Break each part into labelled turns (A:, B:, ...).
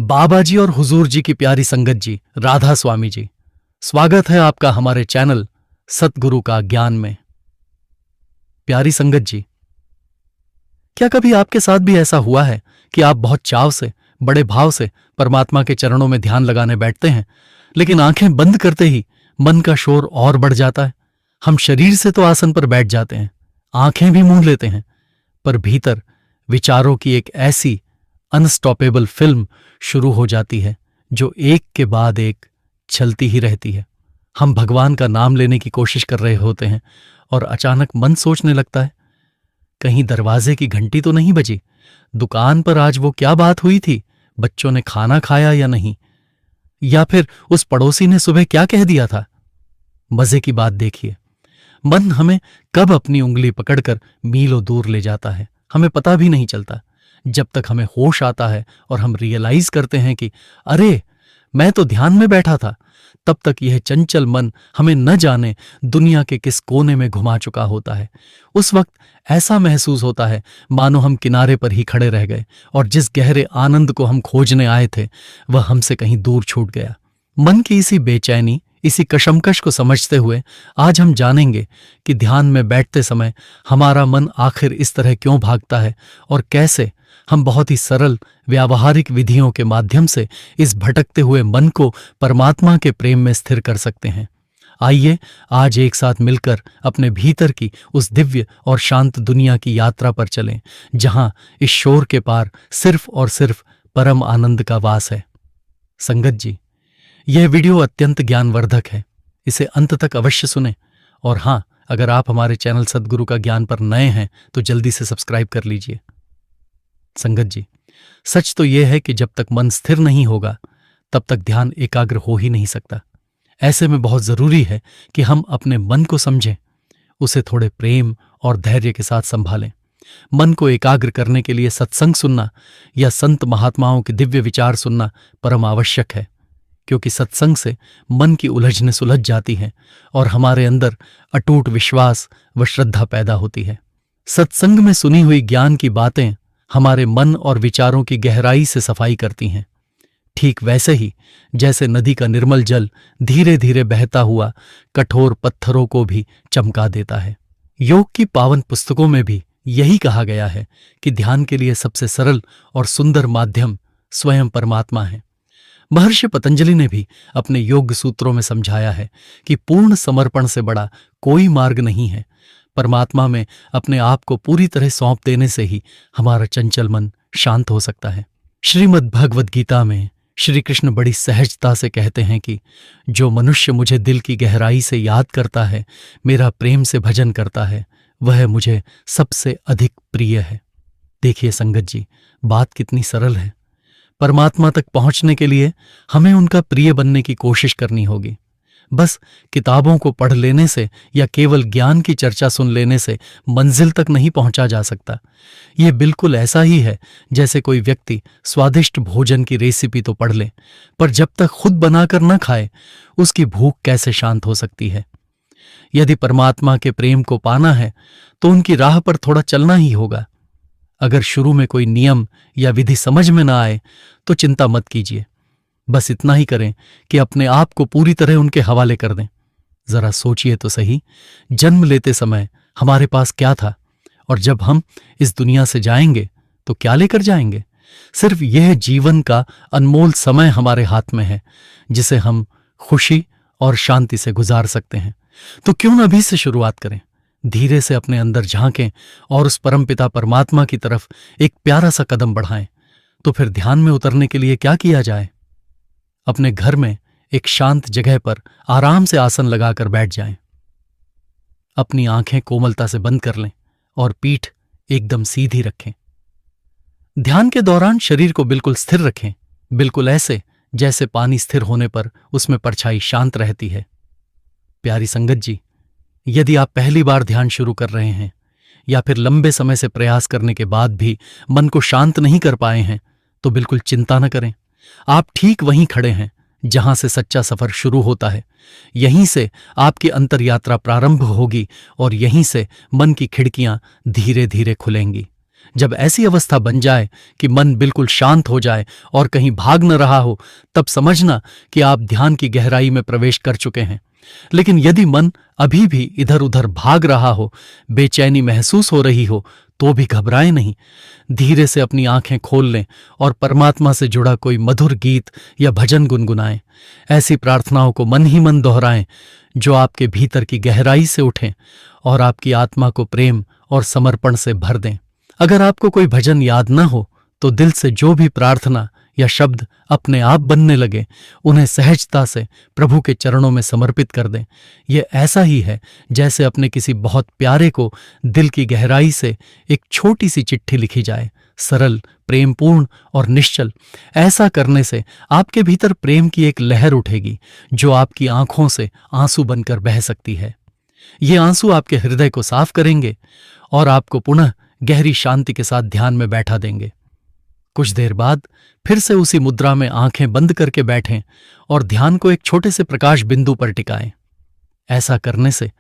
A: बाबा जी और हुजूर जी की प्यारी संगत जी, राधा स्वामी जी, स्वागत है आपका हमारे चैनल सतगुरु का ज्ञान में। प्यारी संगत जी, क्या कभी आपके साथ भी ऐसा हुआ है कि आप बहुत चाव से, बड़े भाव से परमात्मा के चरणों में ध्यान लगाने बैठते हैं, लेकिन आंखें बंद करते ही मन का शोर और बढ़ जाता है। हम शरीर से तो आसन पर बैठ जाते हैं, आंखें भी मूंद लेते हैं, पर भीतर विचारों की एक ऐसी अनस्टॉपेबल फिल्म शुरू हो जाती है जो एक के बाद एक चलती ही रहती है। हम भगवान का नाम लेने की कोशिश कर रहे होते हैं और अचानक मन सोचने लगता है, कहीं दरवाजे की घंटी तो नहीं बजी, दुकान पर आज वो क्या बात हुई थी, बच्चों ने खाना खाया या नहीं, या फिर उस पड़ोसी ने सुबह क्या कह दिया था। मजे की बात देखिए, मन हमें कब अपनी उंगली पकड़कर मीलों दूर ले जाता है हमें पता भी नहीं चलता। जब तक हमें होश आता है और हम रियलाइज करते हैं कि अरे मैं तो ध्यान में बैठा था, तब तक यह चंचल मन हमें न जाने दुनिया के किस कोने में घुमा चुका होता है। उस वक्त ऐसा महसूस होता है मानो हम किनारे पर ही खड़े रह गए और जिस गहरे आनंद को हम खोजने आए थे वह हमसे कहीं दूर छूट गया। मन की इसी बेचैनी, इसी कशमकश को समझते हुए आज हम जानेंगे कि ध्यान में बैठते समय हमारा मन आखिर इस तरह क्यों भागता है और कैसे हम बहुत ही सरल व्यावहारिक विधियों के माध्यम से इस भटकते हुए मन को परमात्मा के प्रेम में स्थिर कर सकते हैं। आइए आज एक साथ मिलकर अपने भीतर की उस दिव्य और शांत दुनिया की यात्रा पर चलें, जहां इस शोर के पार सिर्फ और सिर्फ परम आनंद का वास है। संगत जी, यह वीडियो अत्यंत ज्ञानवर्धक है, इसे अंत तक अवश्य सुनें। और हां, अगर आप हमारे चैनल सद्गुरु का ज्ञान पर नए हैं तो जल्दी से सब्सक्राइब कर लीजिए। संगत जी, सच तो यह है कि जब तक मन स्थिर नहीं होगा तब तक ध्यान एकाग्र हो ही नहीं सकता। ऐसे में बहुत जरूरी है कि हम अपने मन को समझें, उसे थोड़े प्रेम और धैर्य के साथ संभालें। मन को एकाग्र करने के लिए सत्संग सुनना या संत महात्माओं के दिव्य विचार सुनना परम आवश्यक है, क्योंकि सत्संग से मन की उलझनें सुलझ जाती हैं और हमारे अंदर अटूट विश्वास व श्रद्धा पैदा होती है। सत्संग में सुनी हुई ज्ञान की बातें हमारे मन और विचारों की गहराई से सफाई करती हैं। ठीक वैसे ही जैसे नदी का निर्मल जल धीरे धीरे बहता हुआ कठोर पत्थरों को भी चमका देता है। योग की पावन पुस्तकों में भी यही कहा गया है कि ध्यान के लिए सबसे सरल और सुंदर माध्यम स्वयं परमात्मा है। महर्षि पतंजलि ने भी अपने योग सूत्रों में समझाया है कि पूर्ण समर्पण से बड़ा कोई मार्ग नहीं है। परमात्मा में अपने आप को पूरी तरह सौंप देने से ही हमारा चंचल मन शांत हो सकता है। श्रीमद् भगवद गीता में श्री कृष्ण बड़ी सहजता से कहते हैं कि जो मनुष्य मुझे दिल की गहराई से याद करता है, मेरा प्रेम से भजन करता है, वह मुझे सबसे अधिक प्रिय है। देखिए संगत जी, बात कितनी सरल है। परमात्मा तक पहुंचने के लिए हमें उनका प्रिय बनने की कोशिश करनी होगी। बस किताबों को पढ़ लेने से या केवल ज्ञान की चर्चा सुन लेने से मंजिल तक नहीं पहुंचा जा सकता। यह बिल्कुल ऐसा ही है जैसे कोई व्यक्ति स्वादिष्ट भोजन की रेसिपी तो पढ़ ले, पर जब तक खुद बनाकर न खाए उसकी भूख कैसे शांत हो सकती है। यदि परमात्मा के प्रेम को पाना है तो उनकी राह पर थोड़ा चलना ही होगा। अगर शुरू में कोई नियम या विधि समझ में ना आए तो चिंता मत कीजिए, बस इतना ही करें कि अपने आप को पूरी तरह उनके हवाले कर दें। जरा सोचिए तो सही, जन्म लेते समय हमारे पास क्या था और जब हम इस दुनिया से जाएंगे तो क्या लेकर जाएंगे? सिर्फ यह जीवन का अनमोल समय हमारे हाथ में है, जिसे हम खुशी और शांति से गुजार सकते हैं। तो क्यों न अभी से शुरुआत करें, धीरे से अपने अंदर झांकें और उस परमपिता परमात्मा की तरफ एक प्यारा सा कदम बढ़ाएं। तो फिर ध्यान में उतरने के लिए क्या किया जाए? अपने घर में एक शांत जगह पर आराम से आसन लगाकर बैठ जाएं। अपनी आंखें कोमलता से बंद कर लें और पीठ एकदम सीधी रखें। ध्यान के दौरान शरीर को बिल्कुल स्थिर रखें, बिल्कुल ऐसे जैसे पानी स्थिर होने पर उसमें परछाई शांत रहती है। प्यारी संगत जी, यदि आप पहली बार ध्यान शुरू कर रहे हैं या फिर लंबे समय से प्रयास करने के बाद भी मन को शांत नहीं कर पाए हैं तो बिल्कुल चिंता न करें। आप ठीक वहीं खड़े हैं जहां से सच्चा सफर शुरू होता है। यहीं से आपकी अंतर यात्रा प्रारंभ होगी और यहीं से मन की खिड़कियां धीरे धीरे खुलेंगी। जब ऐसी अवस्था बन जाए कि मन बिल्कुल शांत हो जाए और कहीं भाग न रहा हो, तब समझना कि आप ध्यान की गहराई में प्रवेश कर चुके हैं। लेकिन यदि मन अभी भी इधर उधर भाग रहा हो, बेचैनी महसूस हो रही हो, तो भी घबराएं नहीं। धीरे से अपनी आंखें खोल लें और परमात्मा से जुड़ा कोई मधुर गीत या भजन गुनगुनाएं। ऐसी प्रार्थनाओं को मन ही मन दोहराएं जो आपके भीतर की गहराई से उठें और आपकी आत्मा को प्रेम और समर्पण से भर दें। अगर आपको कोई भजन याद न हो तो दिल से जो भी प्रार्थना या शब्द अपने आप बनने लगे, उन्हें सहजता से प्रभु के चरणों में समर्पित कर दें। यह ऐसा ही है जैसे अपने किसी बहुत प्यारे को दिल की गहराई से एक छोटी सी चिट्ठी लिखी जाए, सरल, प्रेमपूर्ण और निश्चल। ऐसा करने से आपके भीतर प्रेम की एक लहर उठेगी जो आपकी आंखों से आंसू बनकर बह सकती है। ये आंसू आपके हृदय को साफ करेंगे और आपको पुनः गहरी शांति के साथ ध्यान में बैठा देंगे। कुछ देर बाद फिर से उसी मुद्रा में आंखें बंद करके बैठें और ध्यान को एक छोटे से प्रकाश बिंदु पर टिकाएं। ऐसा करने से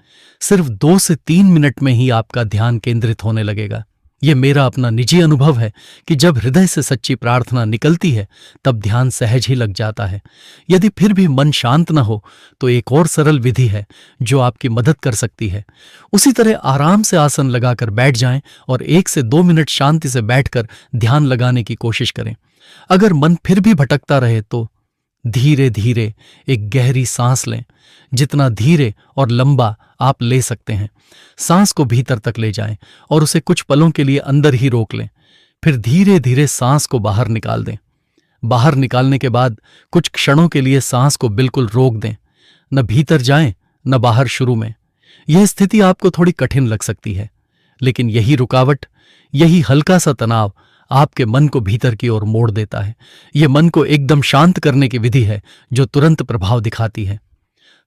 A: सिर्फ 2 से 3 मिनट में ही आपका ध्यान केंद्रित होने लगेगा। यह मेरा अपना निजी अनुभव है कि जब हृदय से सच्ची प्रार्थना निकलती है तब ध्यान सहज ही लग जाता है। यदि फिर भी मन शांत न हो तो एक और सरल विधि है जो आपकी मदद कर सकती है। उसी तरह आराम से आसन लगाकर बैठ जाएं और 1 से 2 मिनट शांति से बैठकर ध्यान लगाने की कोशिश करें। अगर मन फिर भी भटकता रहे तो धीरे धीरे एक गहरी सांस लें, जितना धीरे और लंबा आप ले सकते हैं। सांस को भीतर तक ले जाएं और उसे कुछ पलों के लिए अंदर ही रोक लें। फिर धीरे धीरे सांस को बाहर निकाल दें। बाहर निकालने के बाद कुछ क्षणों के लिए सांस को बिल्कुल रोक दें, न भीतर जाएं न बाहर शुरू में। यह स्थिति आपको थोड़ी कठिन लग सकती है, लेकिन यही रुकावट, यही हल्का सा तनाव आपके मन को भीतर की ओर मोड़ देता है। यह मन को एकदम शांत करने की विधि है जो तुरंत प्रभाव दिखाती है।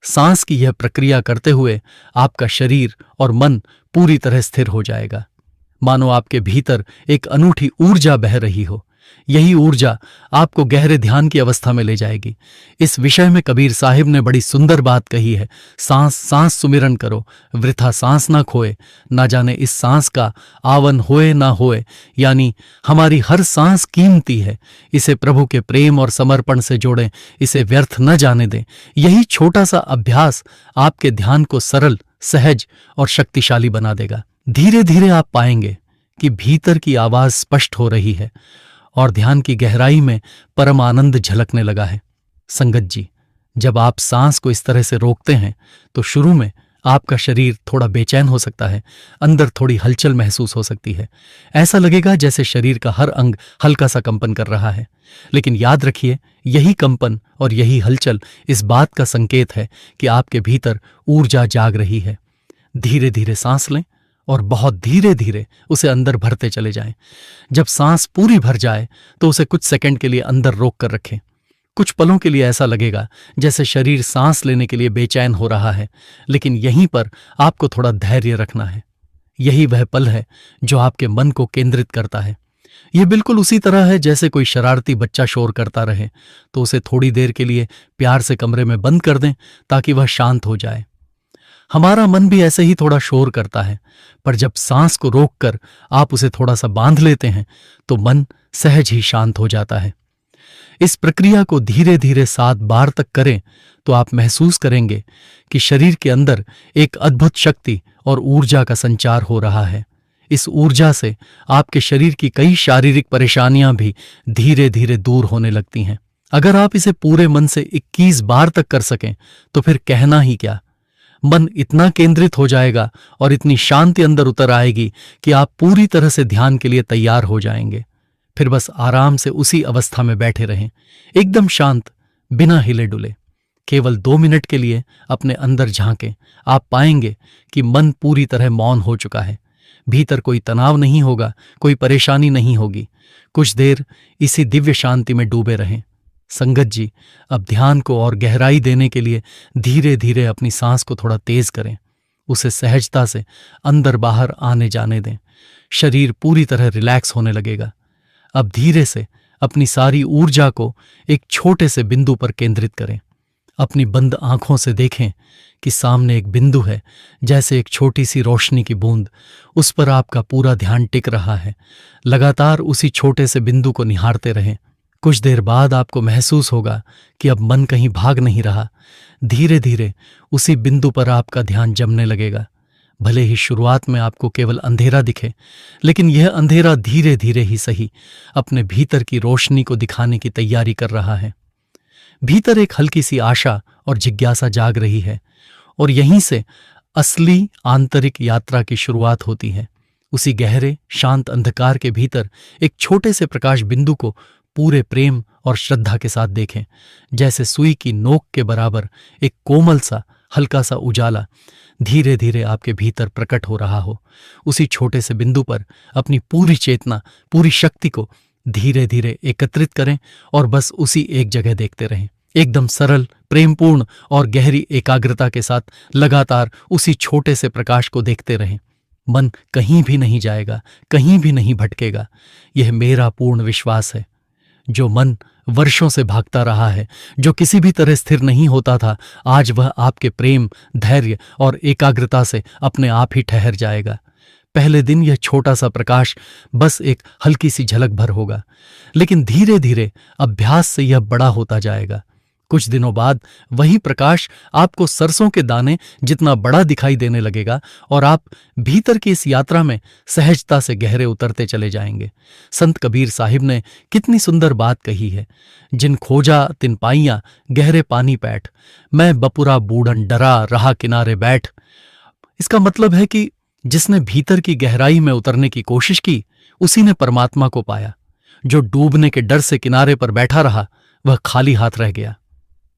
A: सांस की यह प्रक्रिया करते हुए आपका शरीर और मन पूरी तरह स्थिर हो जाएगा, मानो आपके भीतर एक अनूठी ऊर्जा बह रही हो। यही ऊर्जा आपको गहरे ध्यान की अवस्था में ले जाएगी। इस विषय में कबीर साहिब ने बड़ी सुंदर बात कही है, सांस सांस सुमिरन करो, वृथा सांस ना खोए, ना जाने इस सांस का आवन होए ना होए। यानी हमारी हर सांस कीमती है, इसे प्रभु के प्रेम और समर्पण से जोड़ें, इसे व्यर्थ न जाने दें। यही छोटा सा अभ्यास आपके ध्यान को सरल, सहज और शक्तिशाली बना देगा। धीरे धीरे आप पाएंगे कि भीतर की आवाज स्पष्ट हो रही है और ध्यान की गहराई में परम आनंद झलकने लगा है। संगत जी, जब आप सांस को इस तरह से रोकते हैं तो शुरू में आपका शरीर थोड़ा बेचैन हो सकता है, अंदर थोड़ी हलचल महसूस हो सकती है। ऐसा लगेगा जैसे शरीर का हर अंग हल्का सा कंपन कर रहा है। लेकिन याद रखिए, यही कंपन और यही हलचल इस बात का संकेत है कि आपके भीतर ऊर्जा जाग रही है। धीरे धीरे सांस लें और बहुत धीरे धीरे उसे अंदर भरते चले जाएं। जब सांस पूरी भर जाए तो उसे कुछ सेकंड के लिए अंदर रोक कर रखें। कुछ पलों के लिए ऐसा लगेगा जैसे शरीर सांस लेने के लिए बेचैन हो रहा है, लेकिन यहीं पर आपको थोड़ा धैर्य रखना है। यही वह पल है जो आपके मन को केंद्रित करता है। यह बिल्कुल उसी तरह है जैसे कोई शरारती बच्चा शोर करता रहे तो उसे थोड़ी देर के लिए प्यार से कमरे में बंद कर दें ताकि वह शांत हो जाए। हमारा मन भी ऐसे ही थोड़ा शोर करता है, पर जब सांस को रोककर आप उसे थोड़ा सा बांध लेते हैं तो मन सहज ही शांत हो जाता है। इस प्रक्रिया को धीरे धीरे 7 बार तक करें तो आप महसूस करेंगे कि शरीर के अंदर एक अद्भुत शक्ति और ऊर्जा का संचार हो रहा है। इस ऊर्जा से आपके शरीर की कई शारीरिक परेशानियां भी धीरे धीरे दूर होने लगती हैं। अगर आप इसे पूरे मन से 21 बार तक कर सकें तो फिर कहना ही क्या। मन इतना केंद्रित हो जाएगा और इतनी शांति अंदर उतर आएगी कि आप पूरी तरह से ध्यान के लिए तैयार हो जाएंगे। फिर बस आराम से उसी अवस्था में बैठे रहें, एकदम शांत, बिना हिले डुले। केवल 2 मिनट के लिए अपने अंदर झांकें। आप पाएंगे कि मन पूरी तरह मौन हो चुका है। भीतर कोई तनाव नहीं होगा, कोई परेशानी नहीं होगी। कुछ देर इसी दिव्य शांति में डूबे रहें। संगत जी, अब ध्यान को और गहराई देने के लिए धीरे धीरे अपनी सांस को थोड़ा तेज करें। उसे सहजता से अंदर बाहर आने जाने दें। शरीर पूरी तरह रिलैक्स होने लगेगा। अब धीरे से अपनी सारी ऊर्जा को एक छोटे से बिंदु पर केंद्रित करें। अपनी बंद आंखों से देखें कि सामने एक बिंदु है, जैसे एक छोटी सी रोशनी की बूंद। उस पर आपका पूरा ध्यान टिक रहा है। लगातार उसी छोटे से बिंदु को निहारते रहें। कुछ देर बाद आपको महसूस होगा कि अब मन कहीं भाग नहीं रहा। धीरे धीरे उसी बिंदु पर आपका ध्यान जमने लगेगा। भले ही शुरुआत में आपको केवल अंधेरा दिखे, लेकिन यह अंधेरा धीरे धीरे ही सही अपने भीतर की रोशनी को दिखाने की तैयारी कर रहा है। भीतर एक हल्की सी आशा और जिज्ञासा जाग रही है, और यहीं से असली आंतरिक यात्रा की शुरुआत होती है। उसी गहरे शांत अंधकार के भीतर एक छोटे से प्रकाश बिंदु को पूरे प्रेम और श्रद्धा के साथ देखें। जैसे सुई की नोक के बराबर एक कोमल सा हल्का सा उजाला धीरे धीरे आपके भीतर प्रकट हो रहा हो। उसी छोटे से बिंदु पर अपनी पूरी चेतना, पूरी शक्ति को धीरे धीरे एकत्रित करें और बस उसी एक जगह देखते रहें। एकदम सरल, प्रेमपूर्ण और गहरी एकाग्रता के साथ लगातार उसी छोटे से प्रकाश को देखते रहें। मन कहीं भी नहीं जाएगा, कहीं भी नहीं भटकेगा। यह मेरा पूर्ण विश्वास है। जो मन वर्षों से भागता रहा है, जो किसी भी तरह स्थिर नहीं होता था, आज वह आपके प्रेम, धैर्य और एकाग्रता से अपने आप ही ठहर जाएगा। पहले दिन यह छोटा सा प्रकाश बस एक हल्की सी झलक भर होगा, लेकिन धीरे धीरे अभ्यास से यह बड़ा होता जाएगा। कुछ दिनों बाद वही प्रकाश आपको सरसों के दाने जितना बड़ा दिखाई देने लगेगा और आप भीतर की इस यात्रा में सहजता से गहरे उतरते चले जाएंगे। संत कबीर साहिब ने कितनी सुंदर बात कही है, जिन खोजा तिन पाइयां गहरे पानी पैठ, मैं बपुरा बूढ़न डरा रहा किनारे बैठ। इसका मतलब है कि जिसने भीतर की गहराई में उतरने की कोशिश की, उसी ने परमात्मा को पाया। जो डूबने के डर से किनारे पर बैठा रहा, वह खाली हाथ रह गया।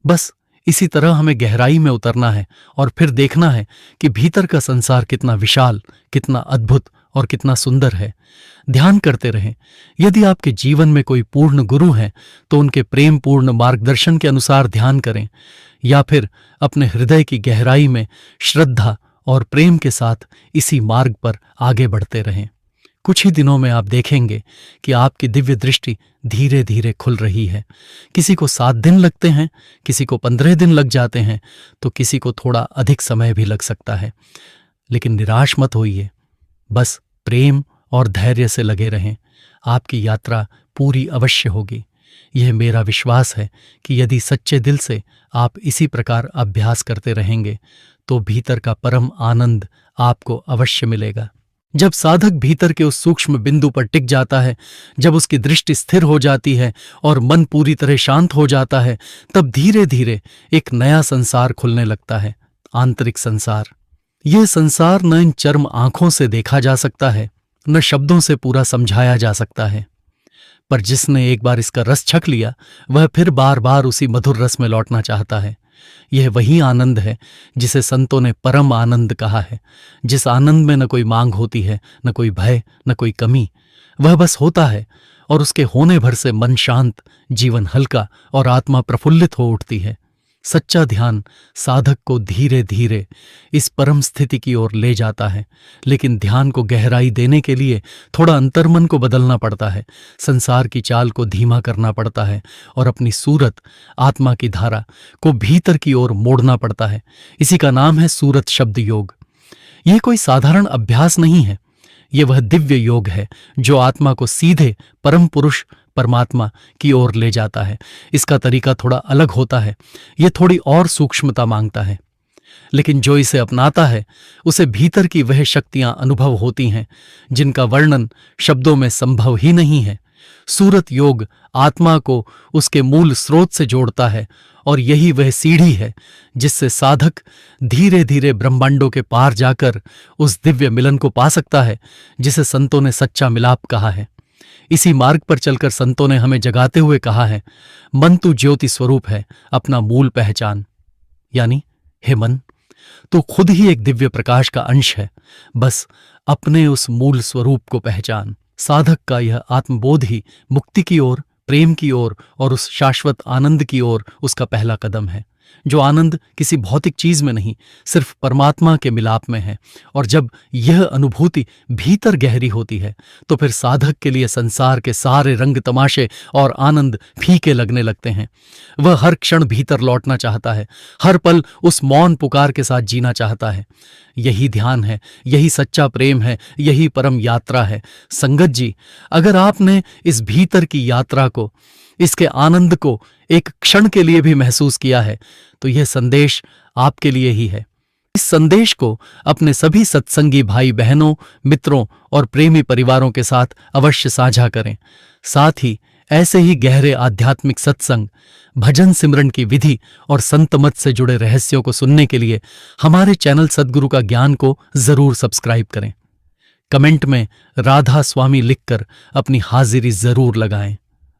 A: बस इसी तरह हमें गहराई में उतरना है और फिर देखना है कि भीतर का संसार कितना विशाल, कितना अद्भुत और कितना सुंदर है। ध्यान करते रहें। यदि आपके जीवन में कोई पूर्ण गुरु हैं, तो उनके प्रेम पूर्ण मार्गदर्शन के अनुसार ध्यान करें, या फिर अपने हृदय की गहराई में श्रद्धा और प्रेम के साथ इसी मार्ग पर आगे बढ़ते रहें। कुछ ही दिनों में आप देखेंगे कि आपकी दिव्य दृष्टि धीरे धीरे खुल रही है। किसी को 7 दिन लगते हैं, किसी को 15 दिन लग जाते हैं, तो किसी को थोड़ा अधिक समय भी लग सकता है। लेकिन निराश मत होइए, बस प्रेम और धैर्य से लगे रहें। आपकी यात्रा पूरी अवश्य होगी। यह मेरा विश्वास है कि यदि सच्चे दिल से आप इसी प्रकार अभ्यास करते रहेंगे, तो भीतर का परम आनंद आपको अवश्य मिलेगा। जब साधक भीतर के उस सूक्ष्म बिंदु पर टिक जाता है, जब उसकी दृष्टि स्थिर हो जाती है और मन पूरी तरह शांत हो जाता है, तब धीरे धीरे एक नया संसार खुलने लगता है, आंतरिक संसार। यह संसार न इन चर्म आंखों से देखा जा सकता है, न शब्दों से पूरा समझाया जा सकता है, पर जिसने एक बार इसका रस छक लिया, वह फिर बार बार उसी मधुर रस में लौटना चाहता है। यह वही आनंद है जिसे संतों ने परम आनंद कहा है। जिस आनंद में न कोई मांग होती है, न कोई भय, न कोई कमी, वह बस होता है, और उसके होने भर से मन शांत, जीवन हल्का और आत्मा प्रफुल्लित हो उठती है। सच्चा ध्यान साधक को धीरे धीरे इस परम स्थिति की ओर ले जाता है, लेकिन ध्यान को गहराई देने के लिए थोड़ा अंतर्मन को बदलना पड़ता है, संसार की चाल को धीमा करना पड़ता है और अपनी सूरत, आत्मा की धारा को भीतर की ओर मोड़ना पड़ता है। इसी का नाम है सूरत शब्द योग। यह कोई साधारण अभ्यास नहीं है, यह वह दिव्य योग है जो आत्मा को सीधे परम पुरुष परमात्मा की ओर ले जाता है। इसका तरीका थोड़ा अलग होता है, यह थोड़ी और सूक्ष्मता मांगता है, लेकिन जो इसे अपनाता है उसे भीतर की वह शक्तियां अनुभव होती हैं जिनका वर्णन शब्दों में संभव ही नहीं है। सूरत योग आत्मा को उसके मूल स्रोत से जोड़ता है, और यही वह सीढ़ी है जिससे साधक धीरे धीरे ब्रह्मांडों के पार जाकर उस दिव्य मिलन को पा सकता है जिसे संतों ने सच्चा मिलाप कहा है। इसी मार्ग पर चलकर संतों ने हमें जगाते हुए कहा है, मन तू ज्योति स्वरूप है, अपना मूल पहचान। यानी हे मन, तू खुद ही एक दिव्य प्रकाश का अंश है, बस अपने उस मूल स्वरूप को पहचान। साधक का यह आत्मबोध ही मुक्ति की ओर, प्रेम की ओर और उस शाश्वत आनंद की ओर उसका पहला कदम है। जो आनंद किसी भौतिक चीज में नहीं, सिर्फ परमात्मा के मिलाप में है। और जब यह अनुभूति भीतर गहरी होती है तो फिर साधक के लिए संसार के सारे रंग तमाशे और आनंद फीके लगने लगते हैं। वह हर क्षण भीतर लौटना चाहता है, हर पल उस मौन पुकार के साथ जीना चाहता है। यही ध्यान है, यही सच्चा प्रेम है, यही परम यात्रा है। संगत जी, अगर आपने इस भीतर की यात्रा को, इसके आनंद को एक क्षण के लिए भी महसूस किया है तो यह संदेश आपके लिए ही है। इस संदेश को अपने सभी सत्संगी भाई बहनों, मित्रों और प्रेमी परिवारों के साथ अवश्य साझा करें। साथ ही ऐसे ही गहरे आध्यात्मिक सत्संग, भजन सिमरन की विधि और संत मत से जुड़े रहस्यों को सुनने के लिए हमारे चैनल सद्गुरु का ज्ञान को जरूर सब्सक्राइब करें। कमेंट में राधा स्वामी लिखकर अपनी हाजिरी जरूर लगाएं।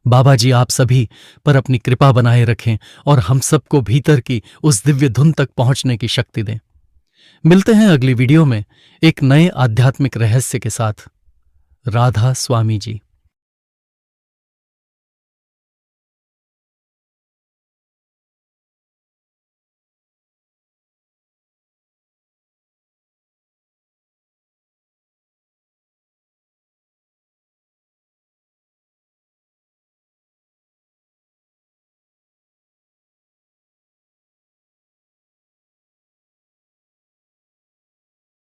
A: बाबा जी आप सभी पर अपनी कृपा बनाए रखें और हम सबको भीतर की उस दिव्य धुन तक पहुंचने की शक्ति दें। मिलते हैं अगली वीडियो में एक नए आध्यात्मिक रहस्य के साथ। राधा स्वामी जी।